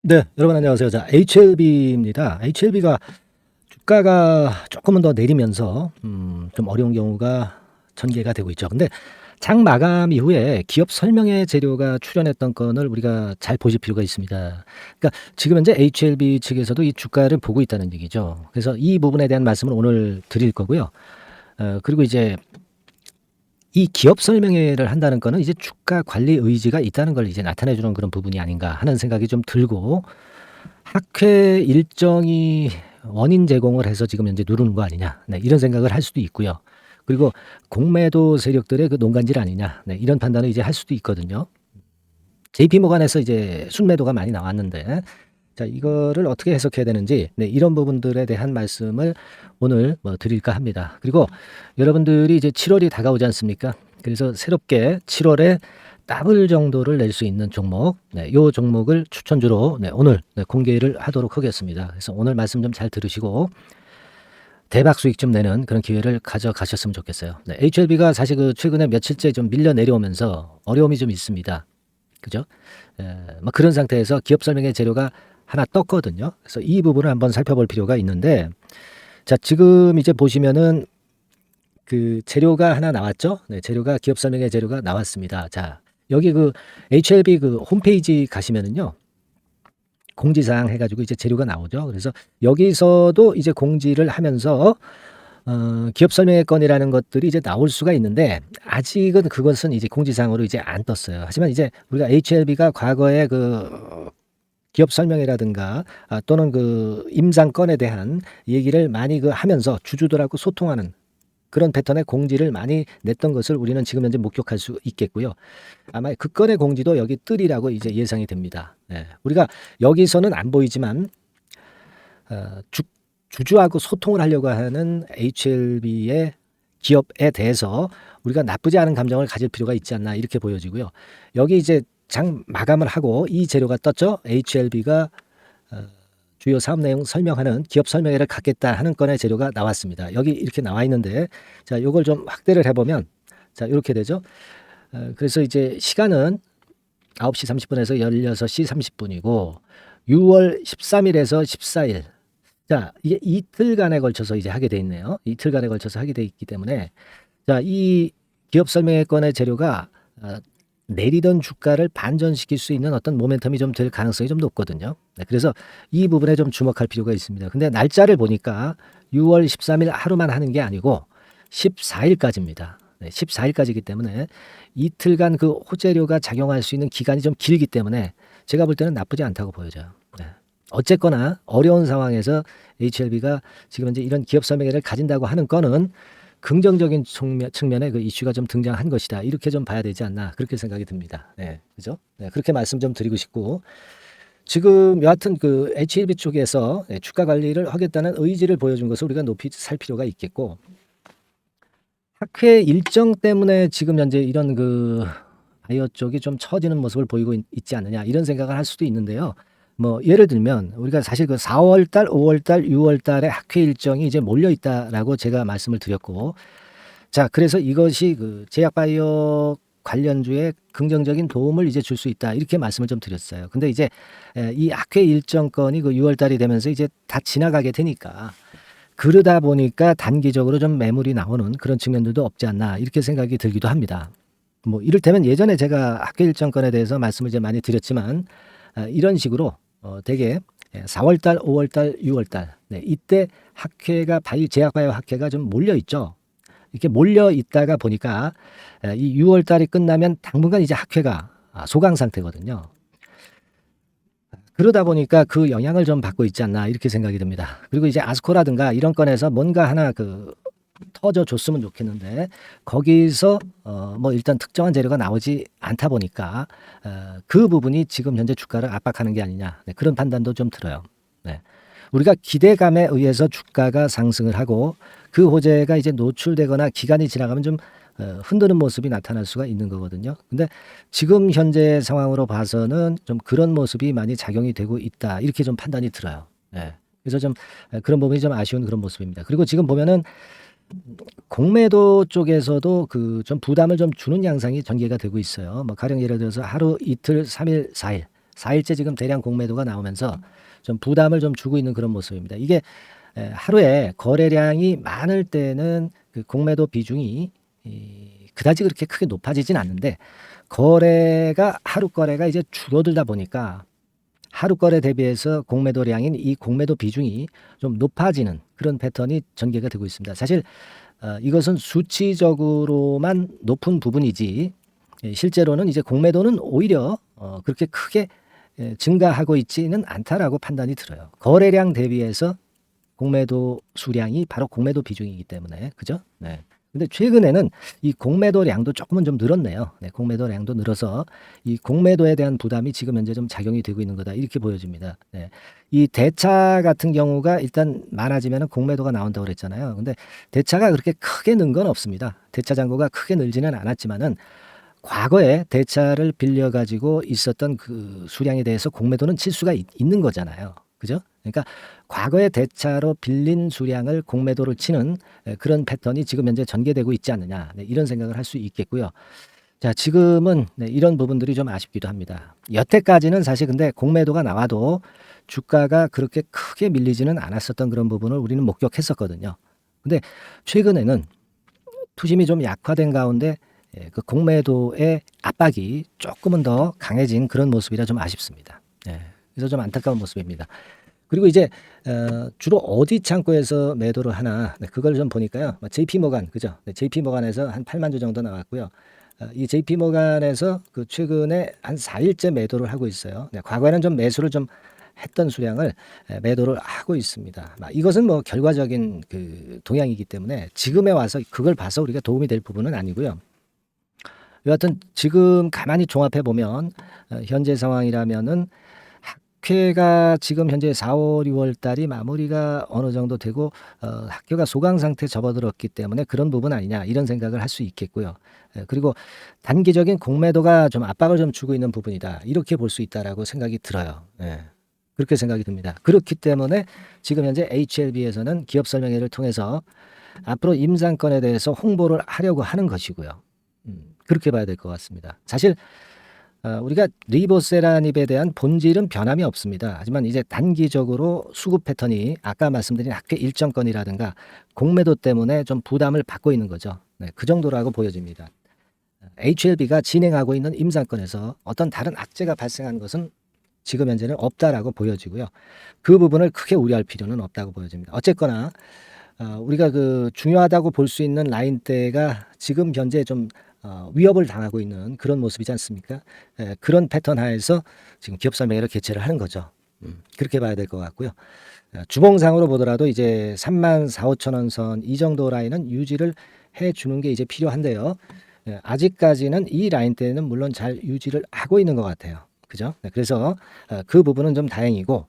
네, 여러분 안녕하세요. 자, HLB입니다. HLB가 주가가 조금은 더 내리면서 좀 어려운 경우가 전개가 되고 있죠. 근데 장 마감 이후에 기업 설명회 재료가 출연했던 건을 우리가 잘 보실 필요가 있습니다. 그러니까 지금 현재 HLB 측에서도 이 주가를 보고 있다는 얘기죠. 그래서 이 부분에 대한 말씀을 오늘 드릴 거고요. 그리고 이제 이 기업 설명회를 한다는 거는 이제 주가 관리 의지가 있다는 걸 이제 나타내 주는 그런 부분이 아닌가 하는 생각이 좀 들고, 학회 일정이 원인 제공을 해서 지금 현재 누르는 거 아니냐. 네, 이런 생각을 할 수도 있고요. 그리고 공매도 세력들의 그 농간질 아니냐. 네, 이런 판단을 이제 할 수도 있거든요. JP 모간에서 이제 순매도가 많이 나왔는데, 자, 이거를 어떻게 해석해야 되는지, 네, 이런 부분들에 대한 말씀을 오늘 드릴까 합니다. 그리고 여러분들이 이제 7월이 다가오지 않습니까? 그래서 새롭게 7월에 더블 정도를 낼 수 있는 종목, 네, 요 종목을 추천주로 오늘 공개를 하도록 하겠습니다. 그래서 오늘 말씀 좀 잘 들으시고 대박 수익 좀 내는 그런 기회를 가져가셨으면 좋겠어요. 네, HLB가 사실 그 최근에 며칠째 좀 밀려 내려오면서 어려움이 좀 있습니다. 그죠? 뭐 그런 상태에서 기업 설명회 재료가 하나 떴거든요. 그래서 이 부분을 한번 살펴볼 필요가 있는데, 자, 지금 이제 보시면은 그 재료가 하나 나왔죠? 네, 재료가 기업 설명회 재료가 나왔습니다. 자, 여기 그 HLB 그 홈페이지 가시면은요, 공지사항 해가지고 이제 재료가 나오죠. 그래서 여기서도 이제 공지를 하면서 기업 설명회 건이라는 것들이 이제 나올 수가 있는데, 아직은 그것은 이제 공지사항으로 이제 안 떴어요. 하지만 이제 우리가 HLB가 과거에 그 기업 설명회라든가 또는 그 임상 건에 대한 얘기를 많이 그 하면서 주주들하고 소통하는 그런 패턴의 공지를 많이 냈던 것을 우리는 지금 현재 목격할 수 있겠고요. 아마 그 건의 공지도 여기 뜨리라고 이제 예상이 됩니다. 네. 우리가 여기서는 안 보이지만 주주하고 소통을 하려고 하는 HLB의 기업에 대해서 우리가 나쁘지 않은 감정을 가질 필요가 있지 않나, 이렇게 보여지고요. 여기 이제 장 마감을 하고 이 재료가 떴죠. HLB가 주요 사업 내용 설명하는 기업 설명회를 갖겠다 하는 건의 재료가 나왔습니다. 여기 이렇게 나와 있는데, 자, 요걸 좀 확대를 해보면, 자, 이렇게 되죠. 그래서 이제 시간은 9시 30분에서 16시 30분이고 6월 13일에서 14일. 자, 이게 이틀간에 걸쳐서 이제 하게 돼 있네요. 이틀간에 걸쳐서 하게 돼 있기 때문에, 자, 이 기업 설명회 건의 재료가 내리던 주가를 반전시킬 수 있는 어떤 모멘텀이 좀 될 가능성이 좀 높거든요. 네, 그래서 이 부분에 좀 주목할 필요가 있습니다. 근데 날짜를 보니까 6월 13일 하루만 하는 게 아니고 14일까지입니다. 네, 14일까지이기 때문에 이틀간 그 호재료가 작용할 수 있는 기간이 좀 길기 때문에 제가 볼 때는 나쁘지 않다고 보여져요. 네. 어쨌거나 어려운 상황에서 HLB가 지금 현재 이런 기업 설명회를 가진다고 하는 거는 긍정적인 측면의 그 이슈가 좀 등장한 것이다, 이렇게 좀 봐야 되지 않나, 그렇게 생각이 듭니다. 네, 그죠? 네, 그렇게 말씀 좀 드리고 싶고, 지금 여하튼 그 HLB 쪽에서 주가 관리를 하겠다는 의지를 보여준 것을 우리가 높이 살 필요가 있겠고, 학회 일정 때문에 지금 현재 이런 그 바이오 쪽이 좀 처지는 모습을 보이고 있지 않느냐, 이런 생각을 할 수도 있는데요. 뭐 예를 들면 우리가 사실 그 4월 달, 5월 달, 6월 달에 학회 일정이 이제 몰려 있다라고 제가 말씀을 드렸고, 자, 그래서 이것이 그 제약바이오 관련주에 긍정적인 도움을 이제 줄 수 있다, 이렇게 말씀을 좀 드렸어요. 근데 이제 이 학회 일정 건이 그 6월 달이 되면서 이제 다 지나가게 되니까, 그러다 보니까 단기적으로 좀 매물이 나오는 그런 측면들도 없지 않나, 이렇게 생각이 들기도 합니다. 뭐 이를테면 예전에 제가 학회 일정 건에 대해서 말씀을 이제 많이 드렸지만, 이런 식으로 대개 4월 달, 5월 달, 6월 달, 네, 이때 학회가 제약 바이오 학회가 좀 몰려 있죠. 이렇게 몰려 있다가 보니까 이 6월 달이 끝나면 당분간 이제 학회가 소강 상태거든요. 그러다 보니까 그 영향을 좀 받고 있지 않나, 이렇게 생각이 듭니다. 그리고 이제 아스코라든가 이런 건에서 뭔가 하나 그 터져 줬으면 좋겠는데, 거기서 뭐 일단 특정한 재료가 나오지 않다 보니까 그 부분이 지금 현재 주가를 압박하는 게 아니냐, 네, 그런 판단도 좀 들어요. 네. 우리가 기대감에 의해서 주가가 상승을 하고 그 호재가 이제 노출되거나 기간이 지나가면 좀 흔드는 모습이 나타날 수가 있는 거거든요. 근데 지금 현재 상황으로 봐서는 좀 그런 모습이 많이 작용이 되고 있다, 이렇게 좀 판단이 들어요. 네. 그래서 좀 그런 부분이 좀 아쉬운 그런 모습입니다. 그리고 지금 보면은 공매도 쪽에서도 그 좀 부담을 좀 주는 양상이 전개가 되고 있어요. 뭐 가령 예를 들어서 하루, 이틀, 3일, 4일, 4일째 지금 대량 공매도가 나오면서 좀 부담을 좀 주고 있는 그런 모습입니다. 이게 하루에 거래량이 많을 때는 그 공매도 비중이 그다지 그렇게 크게 높아지진 않는데 하루 거래가 이제 줄어들다 보니까 하루 거래 대비해서 공매도량인 이 공매도 비중이 좀 높아지는 그런 패턴이 전개가 되고 있습니다. 사실 이것은 수치적으로만 높은 부분이지 실제로는 이제 공매도는 오히려 그렇게 크게 증가하고 있지는 않다라고 판단이 들어요. 거래량 대비해서 공매도 수량이 바로 공매도 비중이기 때문에 그죠? 네. 근데 최근에는 이 공매도량도 조금은 좀 늘었네요. 네, 공매도량도 늘어서 이 공매도에 대한 부담이 지금 현재 좀 작용이 되고 있는 거다 이렇게 보여집니다. 네. 이 대차 같은 경우가 일단 많아지면 공매도가 나온다고 그랬잖아요. 근데 대차가 그렇게 크게 는 건 없습니다. 대차 잔고가 크게 늘지는 않았지만은 과거에 대차를 빌려 가지고 있었던 그 수량에 대해서 공매도는 칠 수가 있는 거잖아요. 그죠? 그러니까 과거에 대차로 빌린 수량을 공매도를 치는 그런 패턴이 지금 현재 전개되고 있지 않느냐. 네, 이런 생각을 할 수 있겠고요. 자, 지금은 이런 부분들이 좀 아쉽기도 합니다. 여태까지는 사실 근데 공매도가 나와도 주가가 그렇게 크게 밀리지는 않았었던 그런 부분을 우리는 목격했었거든요. 근데 최근에는 투심이 좀 약화된 가운데 그 공매도의 압박이 조금은 더 강해진 그런 모습이라 좀 아쉽습니다. 그래서 좀 안타까운 모습입니다. 그리고 이제 주로 어디 창고에서 매도를 하나 그걸 좀 보니까요. JP 모간 그죠? JP 모간에서 한 8만 주 정도 나왔고요. 이 JP 모간에서 그 최근에 한 4일째 매도를 하고 있어요. 과거에는 좀 매수를 좀 했던 수량을 매도를 하고 있습니다. 이것은 뭐 결과적인 그 동향이기 때문에 지금에 와서 그걸 봐서 우리가 도움이 될 부분은 아니고요. 여하튼 지금 가만히 종합해 보면 현재 상황이라면은 학회가 지금 현재 4월, 6월 달이 마무리가 어느 정도 되고 학교가 소강 상태에 접어들었기 때문에 그런 부분 아니냐 이런 생각을 할 수 있겠고요. 그리고 단기적인 공매도가 좀 압박을 좀 주고 있는 부분이다. 이렇게 볼 수 있다라고 생각이 들어요. 그렇게 생각이 듭니다. 그렇기 때문에 지금 현재 HLB에서는 기업 설명회를 통해서 앞으로 임상권에 대해서 홍보를 하려고 하는 것이고요. 그렇게 봐야 될 것 같습니다. 사실 우리가 리보세라닙에 대한 본질은 변함이 없습니다. 하지만 이제 단기적으로 수급 패턴이 아까 말씀드린 학회 일정 건이라든가 공매도 때문에 좀 부담을 받고 있는 거죠. 그 정도라고 보여집니다. HLB가 진행하고 있는 임상권에서 어떤 다른 악재가 발생한 것은 지금 현재는 없다라고 보여지고요. 그 부분을 크게 우려할 필요는 없다고 보여집니다. 어쨌거나 우리가 그 중요하다고 볼 수 있는 라인대가 지금 현재 좀 위협을 당하고 있는 그런 모습이지 않습니까? 그런 패턴 하에서 지금 기업 설명회를 개최를 하는 거죠. 그렇게 봐야 될 것 같고요. 주봉상으로 보더라도 이제 3만 4, 5천 원 선 이 정도 라인은 유지를 해주는 게 이제 필요한데요. 아직까지는 이 라인대는 물론 잘 유지를 하고 있는 것 같아요. 그죠? 그래서 그 부분은 좀 다행이고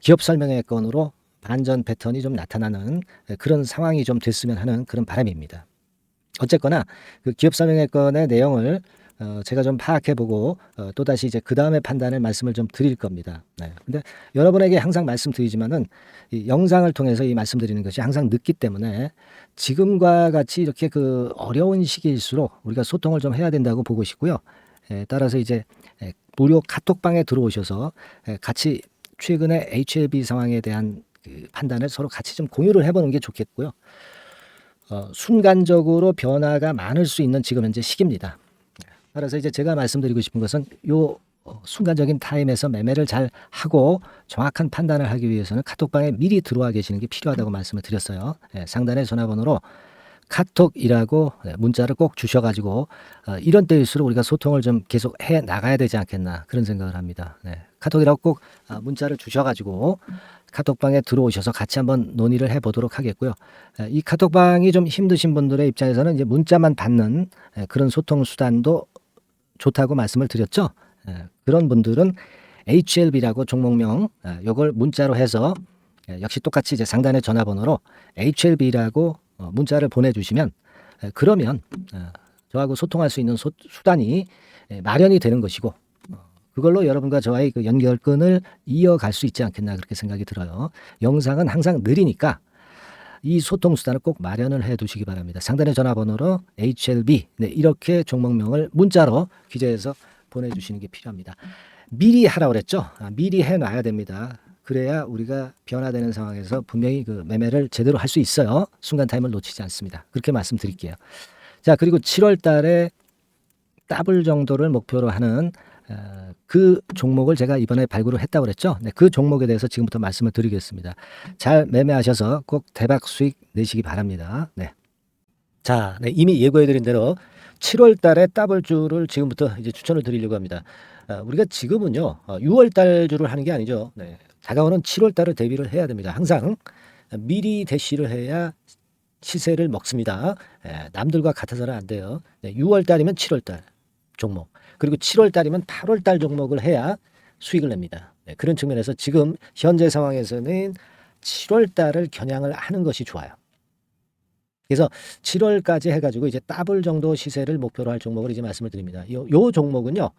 기업 설명회 건으로 반전 패턴이 좀 나타나는 그런 상황이 좀 됐으면 하는 그런 바람입니다. 어쨌거나 그 기업 설명회 건의 내용을 제가 좀 파악해보고 또다시 이제 그 다음에 판단을 말씀을 좀 드릴 겁니다. 근데 여러분에게 항상 말씀드리지만은 이 영상을 통해서 이 말씀드리는 것이 항상 늦기 때문에 지금과 같이 이렇게 그 어려운 시기일수록 우리가 소통을 좀 해야 된다고 보고 싶고요. 따라서 이제 무료 카톡방에 들어오셔서 같이 최근의 HLB 상황에 대한 그 판단을 서로 같이 좀 공유를 해보는 게 좋겠고요. 순간적으로 변화가 많을 수 있는 지금 현재 시기입니다. 따라서 이제 제가 말씀드리고 싶은 것은 요 순간적인 타임에서 매매를 잘 하고 정확한 판단을 하기 위해서는 카톡방에 미리 들어와 계시는 게 필요하다고 말씀을 드렸어요. 상단의 전화번호로 카톡이라고 문자를 꼭 주셔가지고 이런 때일수록 우리가 소통을 좀 계속 해 나가야 되지 않겠나 그런 생각을 합니다. 카톡이라고 꼭 문자를 주셔가지고 카톡방에 들어오셔서 같이 한번 논의를 해보도록 하겠고요. 이 카톡방이 좀 힘드신 분들의 입장에서는 이제 문자만 받는 그런 소통 수단도 좋다고 말씀을 드렸죠. 그런 분들은 HLB라고 종목명 요걸 문자로 해서 역시 똑같이 이제 상단의 전화번호로 HLB라고 문자를 보내주시면 그러면 저하고 소통할 수 있는 수단이 마련이 되는 것이고 그걸로 여러분과 저와의 그 연결끈을 이어갈 수 있지 않겠나 그렇게 생각이 들어요. 영상은 항상 느리니까 이 소통 수단을 꼭 마련을 해 두시기 바랍니다. 상단의 전화번호로 HLB 이렇게 종목명을 문자로 기재해서 보내주시는 게 필요합니다. 미리 하라고 그랬죠. 미리 해놔야 됩니다. 그래야 우리가 변화되는 상황에서 분명히 그 매매를 제대로 할 수 있어요. 순간 타임을 놓치지 않습니다. 그렇게 말씀드릴게요. 자, 그리고 7월 달에 더블 정도를 목표로 하는 그 종목을 제가 이번에 발굴을 했다고 그랬죠. 네, 그 종목에 대해서 지금부터 말씀을 드리겠습니다. 잘 매매하셔서 꼭 대박 수익 내시기 바랍니다. 네. 자, 네, 이미 예고해드린 대로 7월 달에 더블주를 지금부터 이제 추천을 드리려고 합니다. 우리가 지금은요, 6월 달주를 하는 게 아니죠. 네, 다가오는 7월 달을 대비를 해야 됩니다. 항상 미리 대시를 해야 시세를 먹습니다. 남들과 같아서는 안 돼요. 네, 6월 달이면 7월 달 종목, 그리고 7월 달이면 8월 달 종목을 해야 수익을 냅니다. 네, 그런 측면에서 지금 현재 상황에서는 7월 달을 겨냥을 하는 것이 좋아요. 그래서 7월까지 해가지고 이제 더블 정도 시세를 목표로 할 종목을 이제 말씀을 드립니다. 요 종목은요,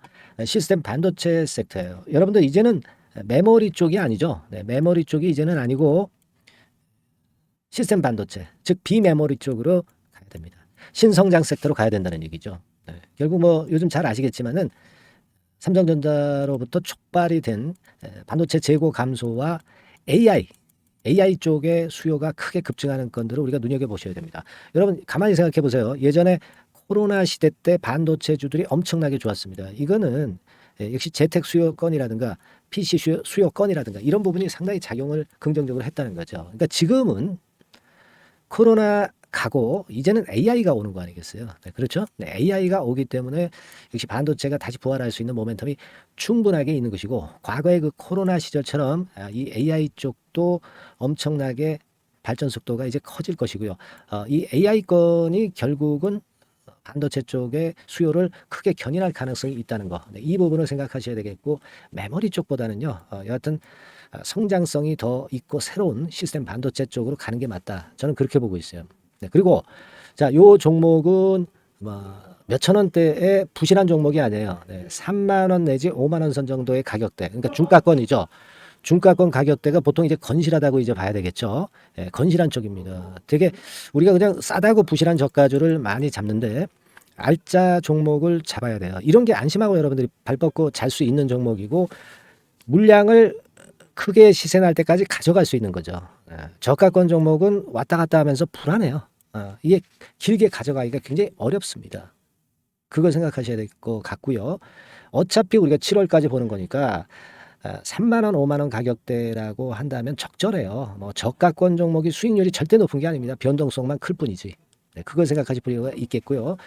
시스템 반도체 섹터예요. 여러분들 이제는 메모리 쪽이 아니죠. 네, 메모리 쪽이 이제는 아니고 시스템 반도체, 즉 비메모리 쪽으로 가야 됩니다. 신성장 섹터로 가야 된다는 얘기죠. 네, 결국 뭐 요즘 잘 아시겠지만은 삼성전자로부터 촉발이 된 반도체 재고 감소와 AI 쪽의 수요가 크게 급증하는 건들을 우리가 눈여겨보셔야 됩니다. 여러분 가만히 생각해 보세요. 예전에 코로나 시대 때 반도체주들이 엄청나게 좋았습니다. 이거는 역시 재택 수요건이라든가 PC 수요건이라든가 이런 부분이 상당히 작용을 긍정적으로 했다는 거죠. 그러니까 지금은 코로나 가고 이제는 AI가 오는 거 아니겠어요? 네, 그렇죠? 네, AI가 오기 때문에 역시 반도체가 다시 부활할 수 있는 모멘텀이 충분하게 있는 것이고, 과거의 그 코로나 시절처럼 이 AI 쪽도 엄청나게 발전 속도가 이제 커질 것이고요. 이 AI 건이 결국은 반도체 쪽의 수요를 크게 견인할 가능성이 있다는 거. 네, 이 부분을 생각하셔야 되겠고, 메모리 쪽보다는요, 여하튼 성장성이 더 있고 새로운 시스템 반도체 쪽으로 가는 게 맞다. 저는 그렇게 보고 있어요. 네, 그리고 자, 요 종목은 몇천 원대의 부실한 종목이 아니에요. 네, 3만 원 내지 5만 원 선 정도의 가격대. 그러니까 중가권이죠. 중가권 가격대가 보통 이제 건실하다고 이제 봐야 되겠죠. 예, 건실한 쪽입니다. 되게 우리가 그냥 싸다고 부실한 저가주를 많이 잡는데 알짜 종목을 잡아야 돼요. 이런 게 안심하고 여러분들이 발 뻗고 잘 수 있는 종목이고, 물량을 크게 시세 날 때까지 가져갈 수 있는 거죠. 저가권 종목은 왔다 갔다 하면서 불안해요. 이게 길게 가져가기가 굉장히 어렵습니다. 그걸 생각하셔야 될 것 같고요. 어차피 우리가 7월까지 보는 거니까 3만 원, 5만 원 가격대라고 한다면 적절해요. 뭐 저가권 종목이 수익률이 절대 높은 게 아닙니다. 변동성만 클 뿐이지. 네, 그걸 생각하실 필요가 있겠고요.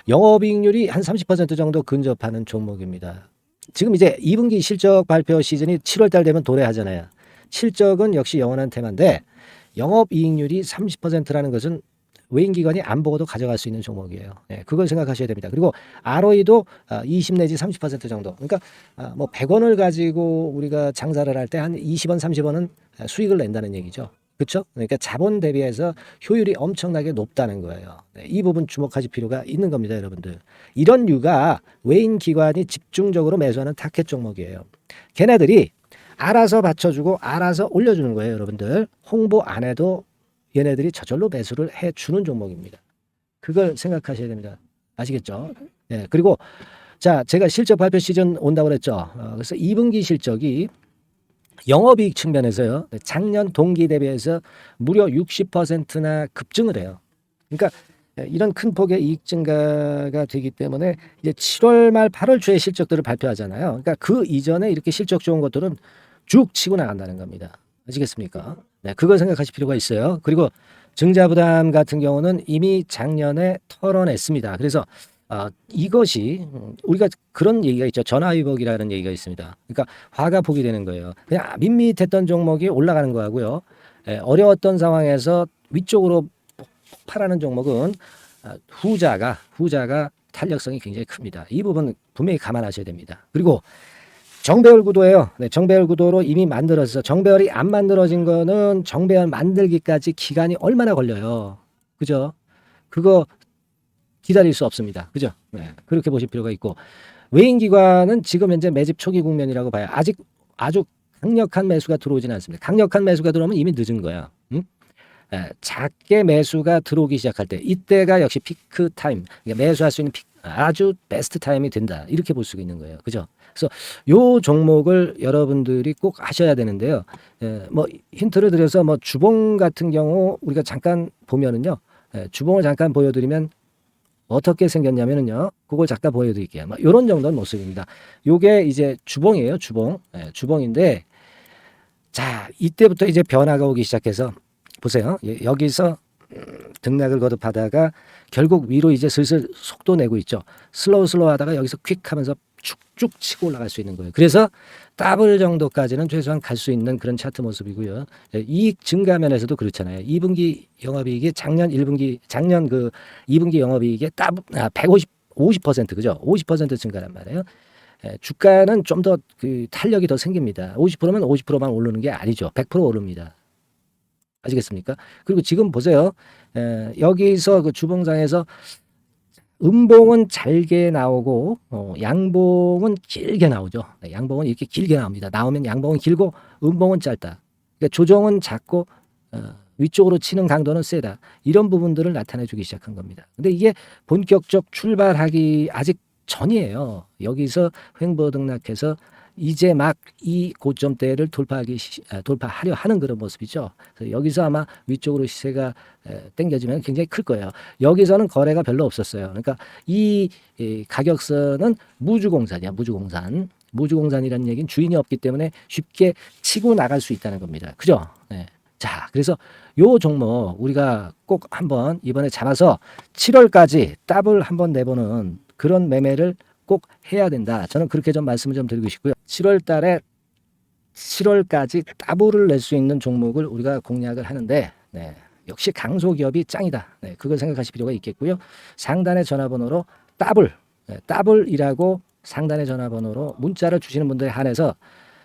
영업이익률이 한 30% 정도 근접하는 종목입니다. 지금 이제 2분기 실적 발표 시즌이 7월 달 되면 도래하잖아요. 실적은 역시 영원한 테마인데 영업이익률이 30%라는 것은 외인기관이 안 보고도 가져갈 수 있는 종목이에요. 네, 그걸 생각하셔야 됩니다. 그리고 ROE도 20 내지 30% 정도. 그러니까 뭐 100원을 가지고 우리가 장사를 할 때 한 20원, 30원은 수익을 낸다는 얘기죠. 그렇죠? 그러니까 자본 대비해서 효율이 엄청나게 높다는 거예요. 네, 이 부분 주목하실 필요가 있는 겁니다, 여러분들. 이런 류가 외인 기관이 집중적으로 매수하는 타켓 종목이에요. 걔네들이 알아서 받쳐주고 알아서 올려주는 거예요, 여러분들. 홍보 안 해도 얘네들이 저절로 매수를 해주는 종목입니다. 그걸 생각하셔야 됩니다. 아시겠죠? 네, 그리고 자, 제가 실적 발표 시즌 온다고 그랬죠. 그래서 2분기 실적이 영업이익 측면에서요, 작년 동기 대비해서 무려 60%나 급증을 해요. 그러니까 이런 큰 폭의 이익 증가가 되기 때문에 이제 7월 말 8월 초에 실적들을 발표하잖아요. 그러니까 그 이전에 이렇게 실적 좋은 것들은 쭉 치고 나간다는 겁니다. 아시겠습니까? 네, 그걸 생각하실 필요가 있어요. 그리고 증자부담 같은 경우는 이미 작년에 털어냈습니다. 그래서 이것이 우리가 그런 얘기가 있죠. 전화위복이라는 얘기가 있습니다. 그러니까 화가 복이 되는 거예요. 그냥 밋밋했던 종목이 올라가는 거하고요. 어려웠던 상황에서 위쪽으로 폭발하는 종목은 후자가 탄력성이 굉장히 큽니다. 이 부분 분명히 감안하셔야 됩니다. 그리고 정배열 구도예요. 네, 정배열 구도로 이미 만들어서 정배열이 안 만들어진 거는 정배열 만들기까지 기간이 얼마나 걸려요. 그죠? 그거 기다릴 수 없습니다. 그죠? 네, 그렇게 보실 필요가 있고, 외인기관은 지금 현재 매집 초기 국면이라고 봐요. 아직 아주 강력한 매수가 들어오지는 않습니다. 강력한 매수가 들어오면 이미 늦은 거야. 응? 작게 매수가 들어오기 시작할 때, 이때가 역시 피크 타임, 그러니까 매수할 수 있는 아주 베스트 타임이 된다. 이렇게 볼 수가 있는 거예요. 그죠? 그래서 요 종목을 여러분들이 꼭 하셔야 되는데요. 뭐 힌트를 드려서 뭐 주봉 같은 경우 우리가 잠깐 보면은요. 주봉을 잠깐 보여드리면 어떻게 생겼냐면은요. 그걸 잠깐 보여드릴게요. 뭐 이런 정도는 모습입니다. 요게 이제 주봉이에요. 주봉. 주봉인데 자 이때부터 이제 변화가 오기 시작해서 보세요. 여기서 등락을 거듭하다가 결국 위로 이제 슬슬 속도 내고 있죠. 슬로우 하다가 여기서 퀵 하면서 쭉쭉 치고 올라갈 수 있는 거예요. 그래서 더블 정도까지는 최소한 갈 수 있는 그런 차트 모습이고요. 이익 증가 면에서도 그렇잖아요. 2분기 영업이익이 작년 2분기 영업이익의 50% 그죠? 50% 증가란 말이에요. 주가는 좀 더 그 탄력이 더 생깁니다. 50%면 50%만 오르는 게 아니죠. 100% 오릅니다. 아시겠습니까? 그리고 지금 보세요. 여기서 그 주봉상에서 음봉은 잘게 나오고 양봉은 길게 나오죠. 양봉은 이렇게 길게 나옵니다. 나오면 양봉은 길고 음봉은 짧다. 그러니까 조정은 작고 위쪽으로 치는 강도는 세다. 이런 부분들을 나타내 주기 시작한 겁니다. 근데 이게 본격적 출발하기 아직 전이에요. 여기서 횡보 등락해서 이제 막 이 고점대를 돌파하려 하는 그런 모습이죠. 그래서 여기서 아마 위쪽으로 시세가 당겨지면 굉장히 클 거예요. 여기서는 거래가 별로 없었어요. 그러니까 이 가격선은 무주공산이야. 무주공산이라는 얘기는 주인이 없기 때문에 쉽게 치고 나갈 수 있다는 겁니다. 그죠? 네. 자, 그래서 요 종목 우리가 꼭 한번 이번에 잡아서 7월까지 더블 한번 내보는 그런 매매를 꼭 해야 된다. 저는 그렇게 좀 말씀을 좀 드리고 싶고요. 7월 달에 7월까지 더블을 낼 수 있는 종목을 우리가 공략을 하는데 역시 강소기업이 짱이다. 그걸 생각하실 필요가 있겠고요. 상단의 전화번호로 더블이라고 상단의 전화번호로 문자를 주시는 분들에 한해서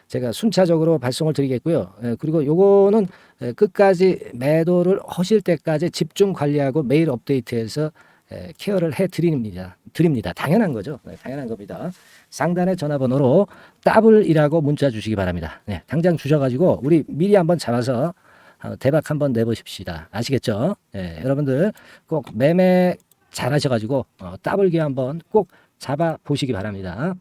제가 순차적으로 발송을 드리겠고요. 그리고 요거는 끝까지 매도를 하실 때까지 집중 관리하고 매일 업데이트해서 케어를 해드립니다. 당연한 거죠. 당연한 겁니다. 상단의 전화번호로 더블이라고 문자 주시기 바랍니다. 당장 주셔가지고 우리 미리 한번 잡아서 대박 한번 내보십시다. 아시겠죠? 여러분들 꼭 매매 잘 하셔가지고 더블기 한번 꼭 잡아 보시기 바랍니다.